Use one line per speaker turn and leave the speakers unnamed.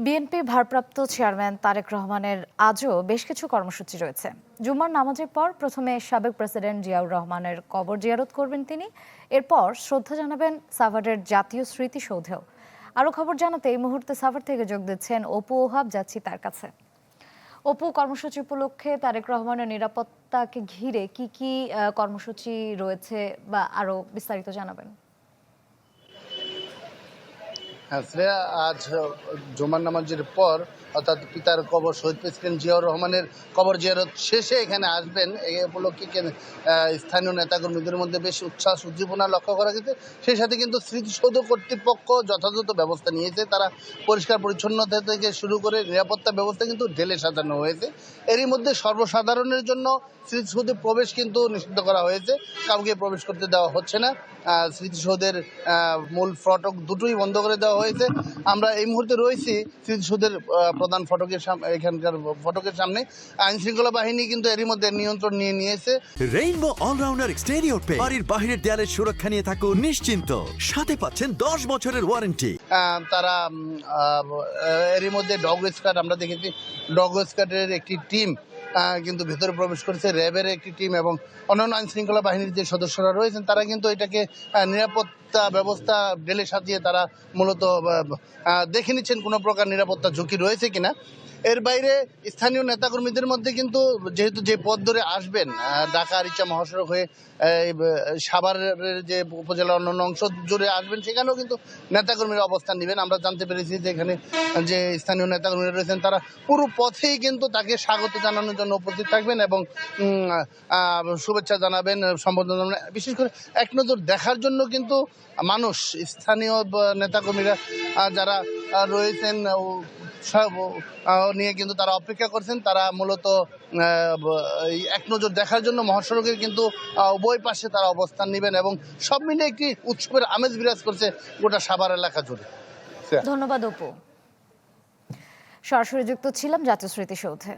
BNP ভারপ্রাপ্ত chairman Tarique রহমানের আজও বেশ কিছু কর্মসূচি রয়েছে। জুম্মার নামাজের পর প্রথমে সাবেক প্রেসিডেন্ট জিয়াউর রহমানের কবর জিয়ারত করবেন তিনি। এরপর শ্রদ্ধা জানাবেন সাভারের জাতীয় স্মৃতিসৌধেও। আরও খবর জানাতে এই মুহূর্তে সাভার থেকে যোগ দিচ্ছেন অপু ওহাব, যাচ্ছি তার কাছে। অপু, কর্মসূচি উপলক্ষে তারেক রহমানের নিরাপত্তাকে ঘিরে কি কি কর্মসূচি রয়েছে বা আরও বিস্তারিত জানাবেন?
হ্যাঁ শ্রেয়া, আজ জুমার নামাজের পর অর্থাৎ পিতার কবর শহীদ প্রেসিডেন্ট জিয়াউর রহমানের কবর জিয়ারত শেষে এখানে আসবেন। এই উপলক্ষে স্থানীয় নেতাকর্মীদের মধ্যে বেশ উচ্ছ্বাস উদ্দীপনা লক্ষ্য করা গেছে। সেই সাথে কিন্তু স্মৃতিসৌধ কর্তৃপক্ষ যথাযথ ব্যবস্থা নিয়েছে। তারা পরিষ্কার পরিচ্ছন্নতা থেকে শুরু করে নিরাপত্তা ব্যবস্থা কিন্তু ঢেলে সাজানো হয়েছে। এরই মধ্যে সর্বসাধারণের জন্য স্মৃতিসৌধে প্রবেশ কিন্তু নিষিদ্ধ করা হয়েছে, কাউকে প্রবেশ করতে দেওয়া হচ্ছে না। স্মৃতিসৌধের মূল ফটক দুটোই বন্ধ করে দেওয়া হয়েছে। আমরা এই মুহূর্তে রয়েছি স্মৃতিসৌধের প্রধান ফটকের সামনে, এখানকার ফটকের সামনে। আইন শৃঙ্খলা বাহিনী কিন্তু এরই মধ্যে নিয়ন্ত্রণ নিয়েছে।
রেইনবো অলরাউন্ডার এক্সটেরিয়র পেইন্ট, বাড়ির বাহিরের দেয়ালের সুরক্ষা নিয়ে থাকুন নিশ্চিন্ত, সাথে পাচ্ছেন 10 বছরের ওয়ারেন্টি।
তারা এরই মধ্যে ডগ স্কোয়াড, আমরা দেখেছি ডগ স্কোয়াডের একটি টিম কিন্তু ভেতরে প্রবেশ করেছে, র্যাবের একটি টিম এবং অন্যান্য আইন শৃঙ্খলা বাহিনীর যে সদস্যরা রয়েছেন তারা কিন্তু এটাকে নিরাপত্তা ব্যবস্থা ঢেলে সাজিয়ে তারা মূলত দেখে নিচ্ছেন কোনো প্রকার নিরাপত্তা ঝুঁকি রয়েছে কিনা। এর বাইরে স্থানীয় নেতাকর্মীদের মধ্যে কিন্তু যেহেতু যে পথ ধরে আসবেন ঢাকা আরিচা মহাসড়ক হয়ে সাভারের যে উপজেলার অন্যান্য অংশ জুড়ে আসবেন, সেখানেও কিন্তু নেতাকর্মীরা অবস্থান নেবেন। আমরা জানতে পেরেছি যে এখানে যে স্থানীয় নেতাকর্মীরা রয়েছেন তারা পুরো পথেই কিন্তু তাকে স্বাগত জানানোর জন্য উপস্থিত থাকবেন এবং শুভেচ্ছা জানাবেন, সম্বোধন জানাবেন। বিশেষ করে এক নজর দেখার জন্য কিন্তু মানুষ, স্থানীয় নেতাকর্মীরা যারা রয়েছেন নিয়ে কিন্তু তারা অপেক্ষা করছেন। তারা মূলত এক নজর দেখার জন্য মহাসড়কের কিন্তু উভয় পাশে তারা অবস্থান নেবেন এবং সব মিলে একটি উৎসবের আমেজ বিরাজ করছে গোটা সাভার এলাকা জুড়ে।
ধন্যবাদ অপু। সরাসরি যুক্ত ছিলাম জাতীয় স্মৃতিসৌধে।